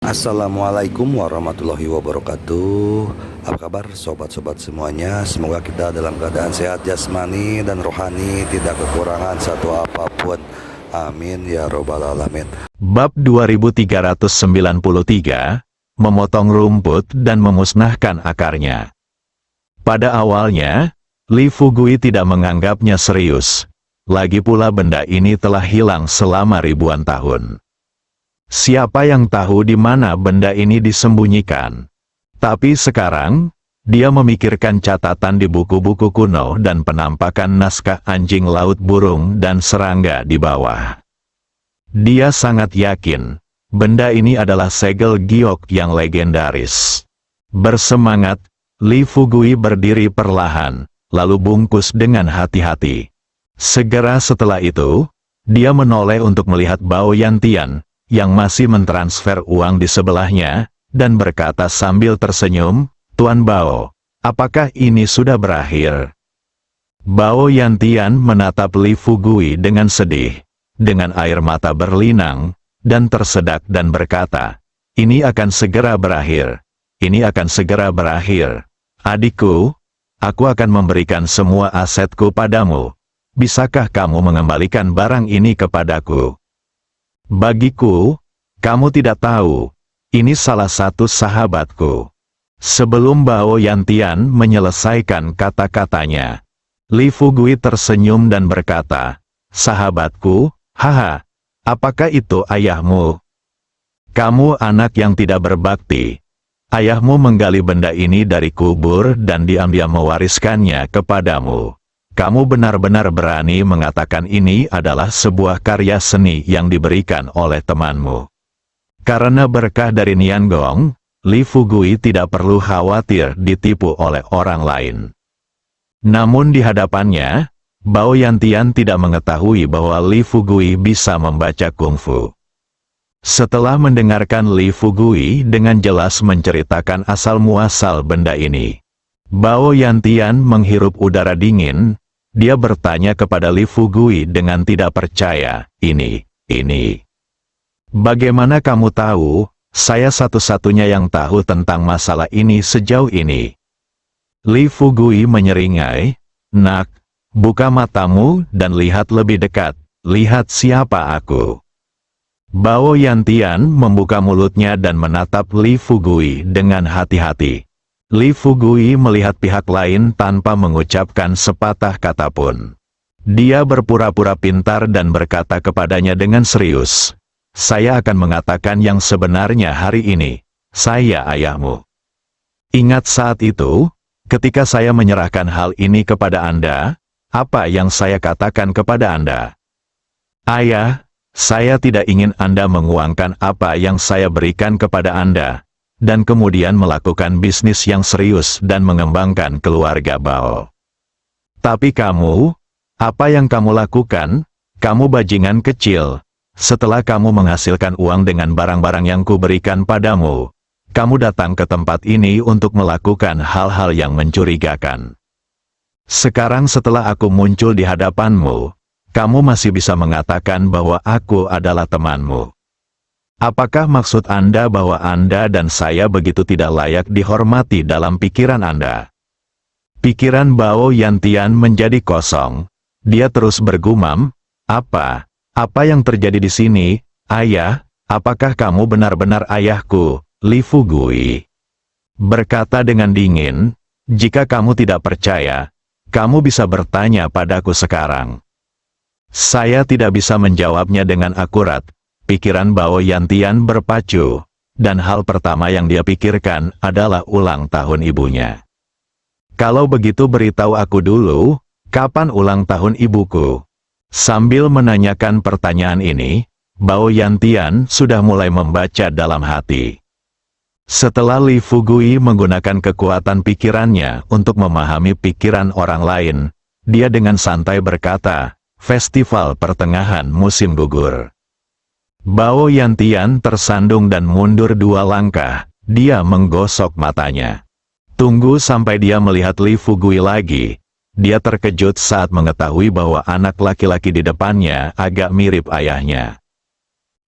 Assalamualaikum warahmatullahi wabarakatuh. Apa kabar sobat-sobat semuanya? Semoga kita dalam keadaan sehat jasmani dan rohani, tidak kekurangan satu apapun. Amin ya robbal alamin. Bab 2393, memotong rumput dan memusnahkan akarnya. Pada awalnya, Li Fugui tidak menganggapnya serius. Lagi pula benda ini telah hilang selama ribuan tahun. Siapa yang tahu di mana benda ini disembunyikan? Tapi sekarang, dia memikirkan catatan di buku-buku kuno dan penampakan naskah anjing laut, burung, dan serangga di bawah. Dia sangat yakin, benda ini adalah segel giok yang legendaris. Bersemangat, Li Fugui berdiri perlahan, lalu bungkus dengan hati-hati. Segera setelah itu, dia menoleh untuk melihat Bao Yantian, yang masih mentransfer uang di sebelahnya, dan berkata sambil tersenyum, "Tuan Bao, apakah ini sudah berakhir?" Bao Yantian menatap Li Fugui dengan sedih, dengan air mata berlinang, dan tersedak dan berkata, "Ini akan segera berakhir. Ini akan segera berakhir. Adikku, aku akan memberikan semua asetku padamu. Bisakah kamu mengembalikan barang ini kepadaku? Bagiku, kamu tidak tahu, ini salah satu sahabatku." Sebelum Bao Yantian menyelesaikan kata-katanya, Li Fugui tersenyum dan berkata, "Sahabatku, haha, apakah itu ayahmu? Kamu anak yang tidak berbakti. Ayahmu menggali benda ini dari kubur dan diam-diam mewariskannya kepadamu. Kamu benar-benar berani mengatakan ini adalah sebuah karya seni yang diberikan oleh temanmu." Karena berkah dari Nian Gong, Li Fugui tidak perlu khawatir ditipu oleh orang lain. Namun di hadapannya, Bao Yantian tidak mengetahui bahwa Li Fugui bisa membaca kungfu. Setelah mendengarkan Li Fugui dengan jelas menceritakan asal-muasal benda ini, Bao Yantian menghirup udara dingin. Dia bertanya kepada Li Fugui dengan tidak percaya, ini. "Bagaimana kamu tahu? Saya satu-satunya yang tahu tentang masalah ini sejauh ini." Li Fugui menyeringai, "Nak, buka matamu dan lihat lebih dekat. Lihat siapa aku." Bao Yantian membuka mulutnya dan menatap Li Fugui dengan hati-hati. Li Fugui melihat pihak lain tanpa mengucapkan sepatah kata pun. Dia berpura-pura pintar dan berkata kepadanya dengan serius, "Saya akan mengatakan yang sebenarnya hari ini. Saya ayahmu. Ingat saat itu, ketika saya menyerahkan hal ini kepada Anda, apa yang saya katakan kepada Anda? Ayah, saya tidak ingin Anda menguangkan apa yang saya berikan kepada Anda, dan kemudian melakukan bisnis yang serius dan mengembangkan keluarga Bao. Tapi kamu, apa yang kamu lakukan? Kamu bajingan kecil. Setelah kamu menghasilkan uang dengan barang-barang yang kuberikan padamu, kamu datang ke tempat ini untuk melakukan hal-hal yang mencurigakan. Sekarang setelah aku muncul di hadapanmu, kamu masih bisa mengatakan bahwa aku adalah temanmu. Apakah maksud Anda bahwa Anda dan saya begitu tidak layak dihormati dalam pikiran Anda?" Pikiran Bao Yantian menjadi kosong. Dia terus bergumam, Apa yang terjadi di sini, ayah? Apakah kamu benar-benar ayahku, Li Fugui?" Berkata dengan dingin, "Jika kamu tidak percaya, kamu bisa bertanya padaku sekarang." Saya tidak bisa menjawabnya dengan akurat. Pikiran Bao Yantian berpacu, dan hal pertama yang dia pikirkan adalah ulang tahun ibunya. "Kalau begitu beritahu aku dulu, kapan ulang tahun ibuku?" Sambil menanyakan pertanyaan ini, Bao Yantian sudah mulai membaca dalam hati. Setelah Li Fugui menggunakan kekuatan pikirannya untuk memahami pikiran orang lain, dia dengan santai berkata, "Festival pertengahan musim gugur." Bao Yantian tersandung dan mundur 2 langkah, dia menggosok matanya. Tunggu sampai dia melihat Li Fugui lagi. Dia terkejut saat mengetahui bahwa anak laki-laki di depannya agak mirip ayahnya.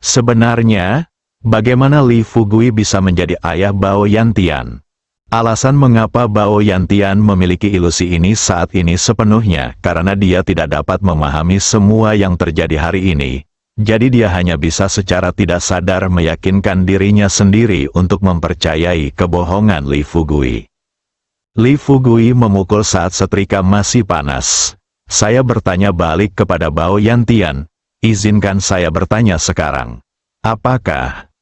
Sebenarnya, Bagaimana Li Fugui bisa menjadi ayah Bao Yantian? Alasan mengapa Bao Yantian memiliki ilusi ini saat ini sepenuhnya karena dia tidak dapat memahami semua yang terjadi hari ini. Jadi dia hanya bisa secara tidak sadar meyakinkan dirinya sendiri untuk mempercayai kebohongan Li Fugui. Li Fugui memukul saat setrika masih panas. Saya bertanya balik kepada Bao Yantian, izinkan saya bertanya sekarang. Apakah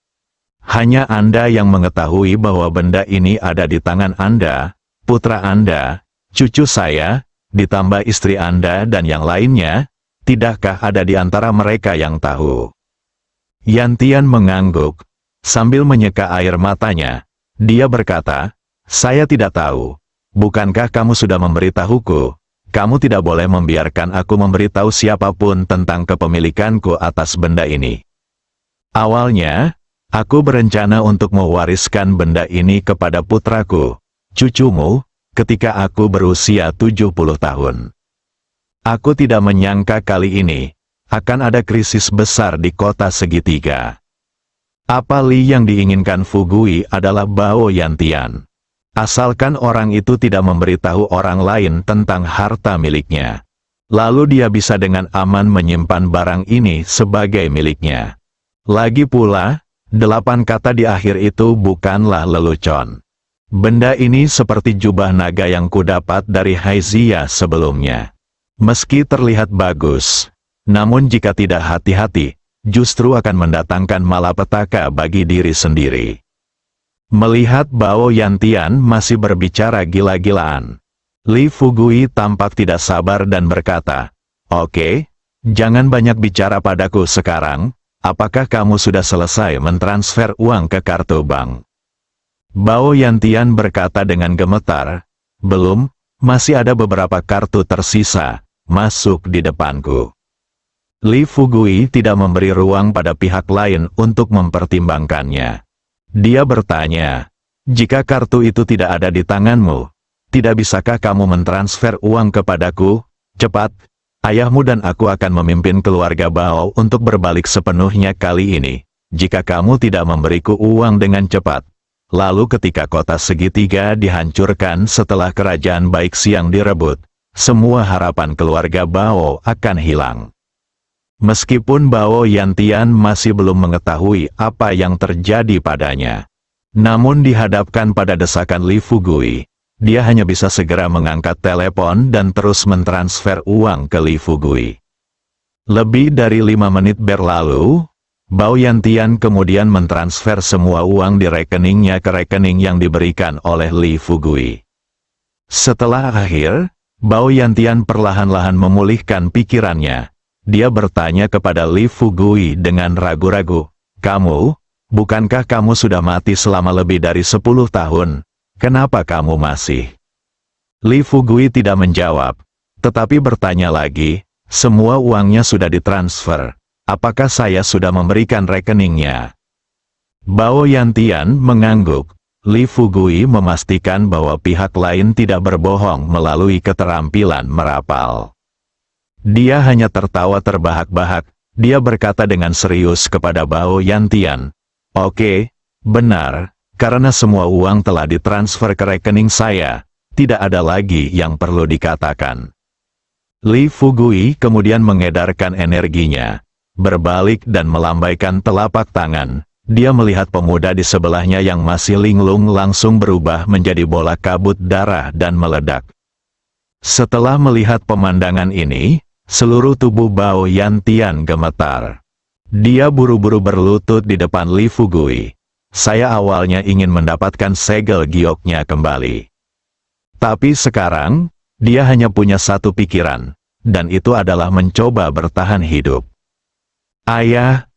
hanya Anda yang mengetahui bahwa benda ini ada di tangan Anda, putra Anda, cucu saya, ditambah istri Anda dan yang lainnya? Tidakkah ada di antara mereka yang tahu? Yantian mengangguk, sambil menyeka air matanya. Dia berkata, saya tidak tahu. Bukankah kamu sudah memberitahuku? Kamu tidak boleh membiarkan aku memberitahu siapapun tentang kepemilikanku atas benda ini. Awalnya, aku berencana untuk mewariskan benda ini kepada putraku, cucumu, ketika aku berusia 70 tahun. Aku tidak menyangka kali ini, akan ada krisis besar di kota segitiga. Apa Li yang diinginkan Fugui adalah Bao Yantian. Asalkan orang itu tidak memberitahu orang lain tentang harta miliknya. Lalu dia bisa dengan aman menyimpan barang ini sebagai miliknya. Lagi pula, 8 kata di akhir itu bukanlah lelucon. Benda ini seperti jubah naga yang kudapat dari Haizia sebelumnya. Meski terlihat bagus, namun jika tidak hati-hati, justru akan mendatangkan malapetaka bagi diri sendiri. Melihat Bao Yantian masih berbicara gila-gilaan, Li Fugui tampak tidak sabar dan berkata, "Oke, jangan banyak bicara padaku sekarang, apakah kamu sudah selesai mentransfer uang ke kartu bank?" Bao Yantian berkata dengan gemetar, "Belum, masih ada beberapa kartu tersisa. Masuk di depanku." Li Fugui tidak memberi ruang pada pihak lain untuk mempertimbangkannya. Dia bertanya, "Jika kartu itu tidak ada di tanganmu, tidak bisakah kamu mentransfer uang kepadaku? Cepat, ayahmu dan aku akan memimpin keluarga Bao untuk berbalik sepenuhnya kali ini. Jika kamu tidak memberiku uang dengan cepat, lalu ketika kota segitiga dihancurkan setelah kerajaan Baik Siang direbut, semua harapan keluarga Bao akan hilang." Meskipun Bao Yantian masih belum mengetahui apa yang terjadi padanya, namun dihadapkan pada desakan Li Fugui, dia hanya bisa segera mengangkat telepon dan terus mentransfer uang ke Li Fugui. Lebih dari 5 menit berlalu, Bao Yantian kemudian mentransfer semua uang di rekeningnya ke rekening yang diberikan oleh Li Fugui. Setelah akhir, Bao Yantian perlahan-lahan memulihkan pikirannya. Dia bertanya kepada Li Fugui dengan ragu-ragu, "Kamu, bukankah kamu sudah mati selama lebih dari 10 tahun? Kenapa kamu masih?" Li Fugui tidak menjawab, tetapi bertanya lagi, "Semua uangnya sudah ditransfer. Apakah saya sudah memberikan rekeningnya?" Bao Yantian mengangguk. Li Fugui memastikan bahwa pihak lain tidak berbohong melalui keterampilan merapal. Dia hanya tertawa terbahak-bahak. Dia berkata dengan serius kepada Bao Yantian, "Oke, benar, karena semua uang telah ditransfer ke rekening saya, tidak ada lagi yang perlu dikatakan." Li Fugui kemudian mengedarkan energinya, berbalik dan melambaikan telapak tangan. Dia melihat pemuda di sebelahnya yang masih linglung langsung berubah menjadi bola kabut darah dan meledak. Setelah melihat pemandangan ini, seluruh tubuh Bao Yantian gemetar. Dia buru-buru berlutut di depan Li Fugui. "Saya awalnya ingin mendapatkan segel gioknya kembali. Tapi sekarang, dia hanya punya satu pikiran, dan itu adalah mencoba bertahan hidup. Ayah,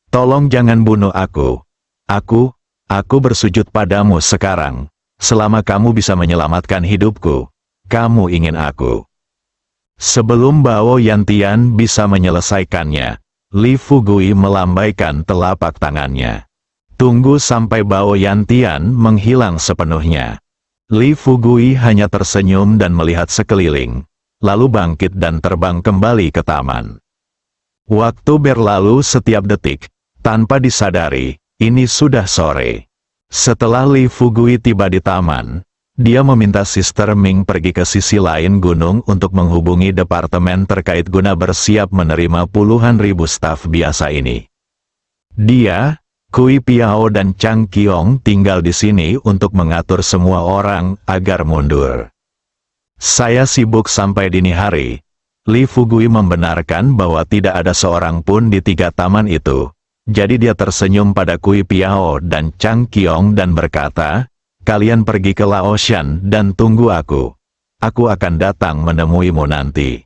tolong jangan bunuh aku. Aku bersujud padamu sekarang. Selama kamu bisa menyelamatkan hidupku, kamu ingin aku." Sebelum Bao Yantian bisa menyelesaikannya, Li Fugui melambaikan telapak tangannya. Tunggu sampai Bao Yantian menghilang sepenuhnya. Li Fugui hanya tersenyum dan melihat sekeliling, lalu bangkit dan terbang kembali ke taman. Waktu berlalu setiap detik, Tanpa disadari, ini sudah sore. Setelah Li Fugui tiba di taman, dia meminta Sister Ming pergi ke sisi lain gunung untuk menghubungi departemen terkait guna bersiap menerima puluhan ribu staf biasa ini. Dia, Kui Piao dan Chang Qiong tinggal di sini untuk mengatur semua orang agar mundur. Saya sibuk sampai dini hari. Li Fugui membenarkan bahwa tidak ada seorang pun di 3 taman itu. Jadi dia tersenyum pada Kui Piao dan Chang Qiong dan berkata, "Kalian pergi ke Laoshan dan tunggu aku. Aku akan datang menemuimu nanti."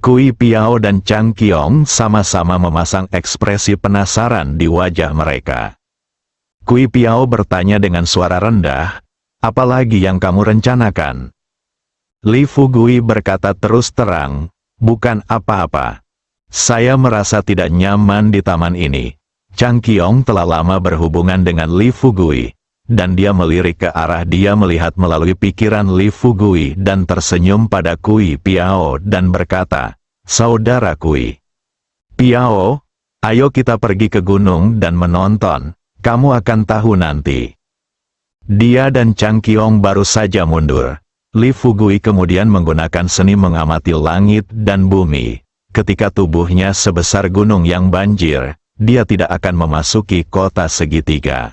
Kui Piao dan Chang Qiong sama-sama memasang ekspresi penasaran di wajah mereka. Kui Piao bertanya dengan suara rendah, "Apalagi yang kamu rencanakan?" Li Fugui berkata terus terang, "Bukan apa-apa. Saya merasa tidak nyaman di taman ini." Chang Qiong telah lama berhubungan dengan Li Fugui, dan dia melirik ke arah dia melihat melalui pikiran Li Fugui dan tersenyum pada Kui Piao dan berkata, "Saudara Kui Piao, ayo kita pergi ke gunung dan menonton, kamu akan tahu nanti." Dia dan Chang Qiong baru saja mundur. Li Fugui kemudian menggunakan seni mengamati langit dan bumi. Ketika tubuhnya sebesar gunung yang banjir, dia tidak akan memasuki kota segitiga.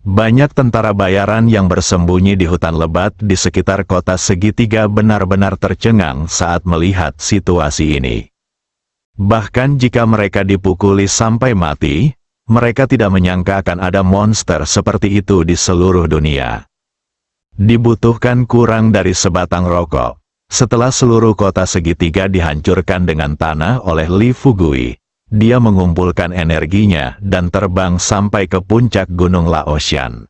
Banyak tentara bayaran yang bersembunyi di hutan lebat di sekitar kota segitiga benar-benar tercengang saat melihat situasi ini. Bahkan jika mereka dipukuli sampai mati, mereka tidak menyangka akan ada monster seperti itu di seluruh dunia. Dibutuhkan kurang dari sebatang rokok. Setelah seluruh kota segitiga dihancurkan dengan tanah oleh Li Fugui, dia mengumpulkan energinya dan terbang sampai ke puncak gunung Laoshan.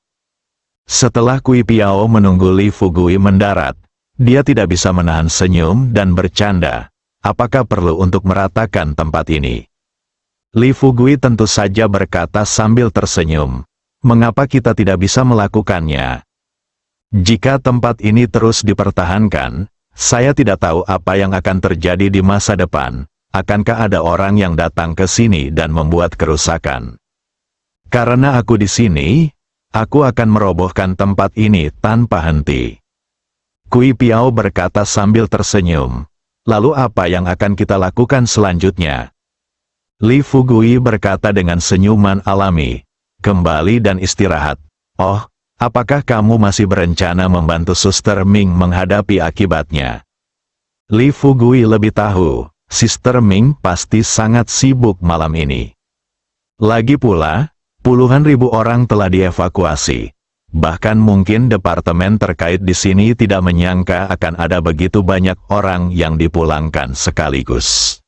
Setelah Kui Piao menunggu Li Fugui mendarat, dia tidak bisa menahan senyum dan bercanda. Apakah perlu untuk meratakan tempat ini? Li Fugui tentu saja berkata sambil tersenyum, "Mengapa kita tidak bisa melakukannya? Jika tempat ini terus dipertahankan, saya tidak tahu apa yang akan terjadi di masa depan. Akankah ada orang yang datang ke sini dan membuat kerusakan? Karena aku di sini, aku akan merobohkan tempat ini tanpa henti." Kui Piao berkata sambil tersenyum, "Lalu apa yang akan kita lakukan selanjutnya?" Li Fugui berkata dengan senyuman alami, "Kembali dan istirahat." "Oh, apakah kamu masih berencana membantu Suster Ming menghadapi akibatnya?" Li Fugui lebih tahu, Sister Ming pasti sangat sibuk malam ini. Lagi pula, puluhan ribu orang telah dievakuasi. Bahkan mungkin departemen terkait di sini tidak menyangka akan ada begitu banyak orang yang dipulangkan sekaligus.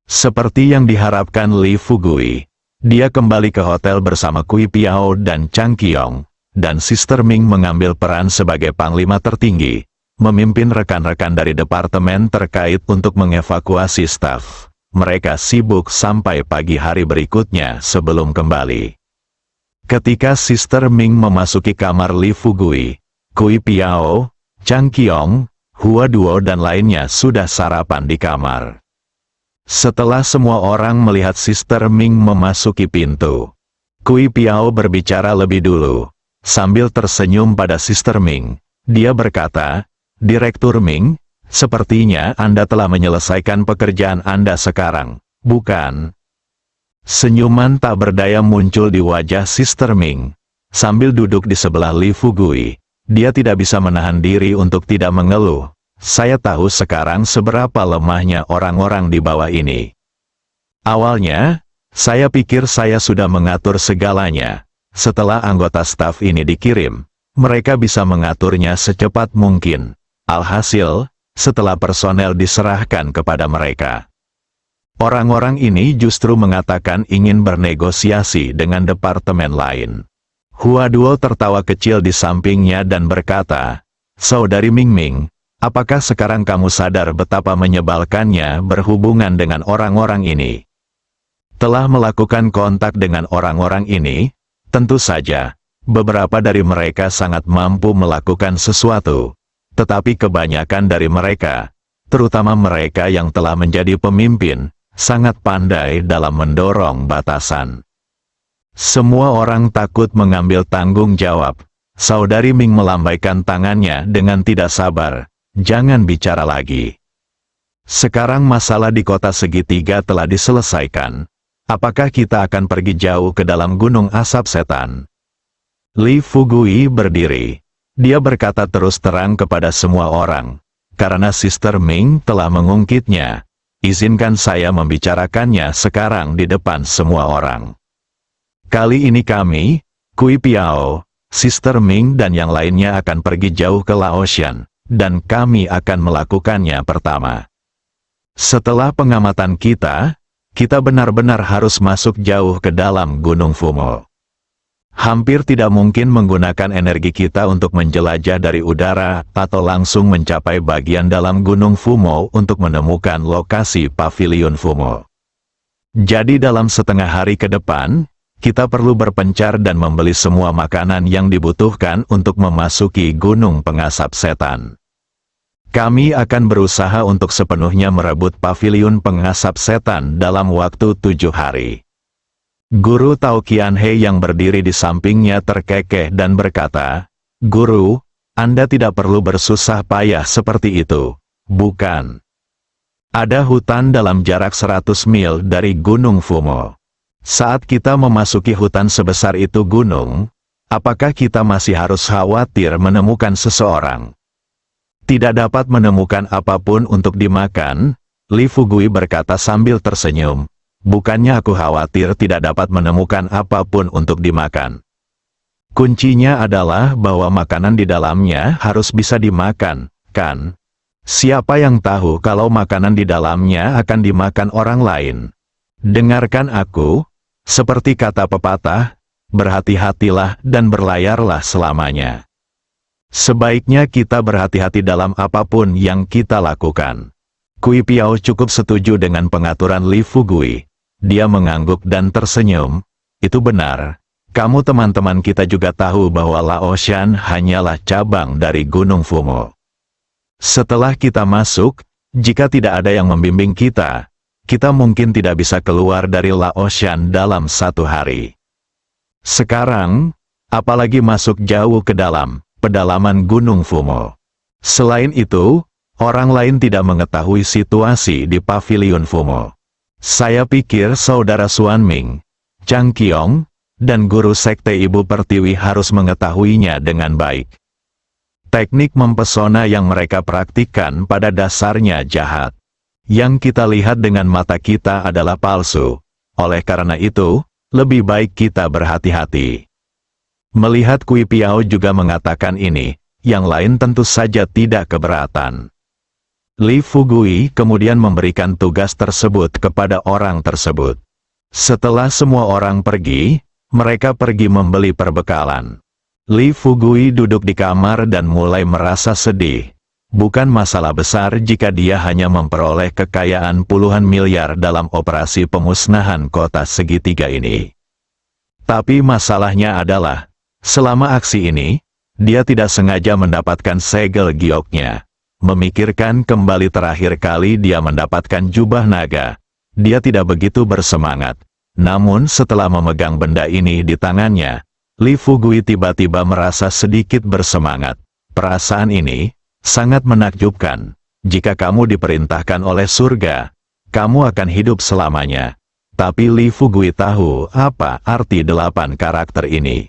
Seperti yang diharapkan Li Fugui, dia kembali ke hotel bersama Kui Piao dan Chang Qiong, dan Sister Ming mengambil peran sebagai panglima tertinggi, memimpin rekan-rekan dari departemen terkait untuk mengevakuasi staf. Mereka sibuk sampai pagi hari berikutnya sebelum kembali. Ketika Sister Ming memasuki kamar Li Fugui, Kui Piao, Chang Qiong, Hua Duo dan lainnya sudah sarapan di kamar. Setelah semua orang melihat Sister Ming memasuki pintu, Kui Piao berbicara lebih dulu. Sambil tersenyum pada Sister Ming, dia berkata, "Direktur Ming, sepertinya Anda telah menyelesaikan pekerjaan Anda sekarang, bukan?" Senyuman tak berdaya muncul di wajah Sister Ming. Sambil duduk di sebelah Li Fugui, dia tidak bisa menahan diri untuk tidak mengeluh. "Saya tahu sekarang seberapa lemahnya orang-orang di bawah ini. Awalnya, saya pikir saya sudah mengatur segalanya. Setelah anggota staf ini dikirim, mereka bisa mengaturnya secepat mungkin. Alhasil, setelah personel diserahkan kepada mereka, orang-orang ini justru mengatakan ingin bernegosiasi dengan departemen lain." Hua Duo tertawa kecil di sampingnya dan berkata, "Saudari Ming Ming, apakah sekarang kamu sadar betapa menyebalkannya berhubungan dengan orang-orang ini? Telah melakukan kontak dengan orang-orang ini, tentu saja, beberapa dari mereka sangat mampu melakukan sesuatu. Tetapi kebanyakan dari mereka, terutama mereka yang telah menjadi pemimpin, sangat pandai dalam mendorong batasan. Semua orang takut mengambil tanggung jawab. Saudari Ming melambaikan tangannya dengan tidak sabar. Jangan bicara lagi. Sekarang masalah di kota segitiga telah diselesaikan. Apakah kita akan pergi jauh ke dalam gunung asap setan? Li Fugui berdiri. Dia berkata terus terang kepada semua orang. Karena Sister Ming telah mengungkitnya, izinkan saya membicarakannya sekarang di depan semua orang. Kali ini kami, Kui Piao, Sister Ming dan yang lainnya akan pergi jauh ke Laosian, dan kami akan melakukannya pertama. Setelah pengamatan kita benar-benar harus masuk jauh ke dalam Gunung Fumo. Hampir tidak mungkin menggunakan energi kita untuk menjelajah dari udara atau langsung mencapai bagian dalam Gunung Fumo untuk menemukan lokasi Pavilion Fumo. Jadi dalam setengah hari ke depan, kita perlu berpencar dan membeli semua makanan yang dibutuhkan untuk memasuki Gunung Pengasap Setan. Kami akan berusaha untuk sepenuhnya merebut Pavilion Pengasap Setan dalam waktu 7 hari. Guru Tao Qianhe yang berdiri di sampingnya terkekeh dan berkata, "Guru, Anda tidak perlu bersusah payah seperti itu, bukan? Ada hutan dalam jarak 100 mil dari Gunung Fumo. Saat kita memasuki hutan sebesar itu gunung, apakah kita masih harus khawatir menemukan seseorang? Tidak dapat menemukan apapun untuk dimakan?" Li Fugui berkata sambil tersenyum. "Bukannya aku khawatir tidak dapat menemukan apapun untuk dimakan. Kuncinya adalah bahwa makanan di dalamnya harus bisa dimakan, kan? Siapa yang tahu kalau makanan di dalamnya akan dimakan orang lain? Dengarkan aku, seperti kata pepatah, berhati-hatilah dan berlayarlah selamanya. Sebaiknya kita berhati-hati dalam apapun yang kita lakukan." Kui Piao cukup setuju dengan pengaturan Li Fugui. Dia mengangguk dan tersenyum. "Itu benar. Kamu teman-teman kita juga tahu bahwa Laosian hanyalah cabang dari Gunung Fumo. Setelah kita masuk, jika tidak ada yang membimbing kita mungkin tidak bisa keluar dari Laosian dalam 1 hari. Sekarang, apalagi masuk jauh ke dalam pedalaman Gunung Fumo. Selain itu, orang lain tidak mengetahui situasi di Pavilion Fumo. Saya pikir Saudara Xuan Ming, Chang Qiong, dan Guru Sekte Ibu Pertiwi harus mengetahuinya dengan baik. Teknik mempesona yang mereka praktikkan pada dasarnya jahat. Yang kita lihat dengan mata kita adalah palsu. Oleh karena itu, lebih baik kita berhati-hati." Melihat Kui Piao juga mengatakan ini, yang lain tentu saja tidak keberatan. Li Fugui kemudian memberikan tugas tersebut kepada orang tersebut. Setelah semua orang pergi, mereka pergi membeli perbekalan. Li Fugui duduk di kamar dan mulai merasa sedih. Bukan masalah besar jika dia hanya memperoleh kekayaan puluhan miliar dalam operasi pemusnahan kota segitiga ini. Tapi masalahnya adalah, selama aksi ini, dia tidak sengaja mendapatkan segel gioknya. Memikirkan kembali terakhir kali dia mendapatkan jubah naga, dia tidak begitu bersemangat. Namun setelah memegang benda ini di tangannya, Li Fugui tiba-tiba merasa sedikit bersemangat. Perasaan ini sangat menakjubkan. Jika kamu diperintahkan oleh surga, kamu akan hidup selamanya. Tapi Li Fugui tahu apa arti 8 karakter ini.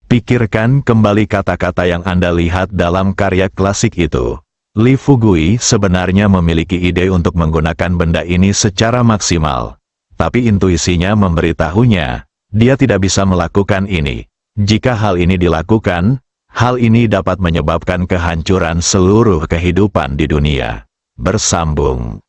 Pikirkan kembali kata-kata yang Anda lihat dalam karya klasik itu. Li Fugui sebenarnya memiliki ide untuk menggunakan benda ini secara maksimal. Tapi intuisinya memberitahunya, dia tidak bisa melakukan ini. Jika hal ini dilakukan, hal ini dapat menyebabkan kehancuran seluruh kehidupan di dunia. Bersambung.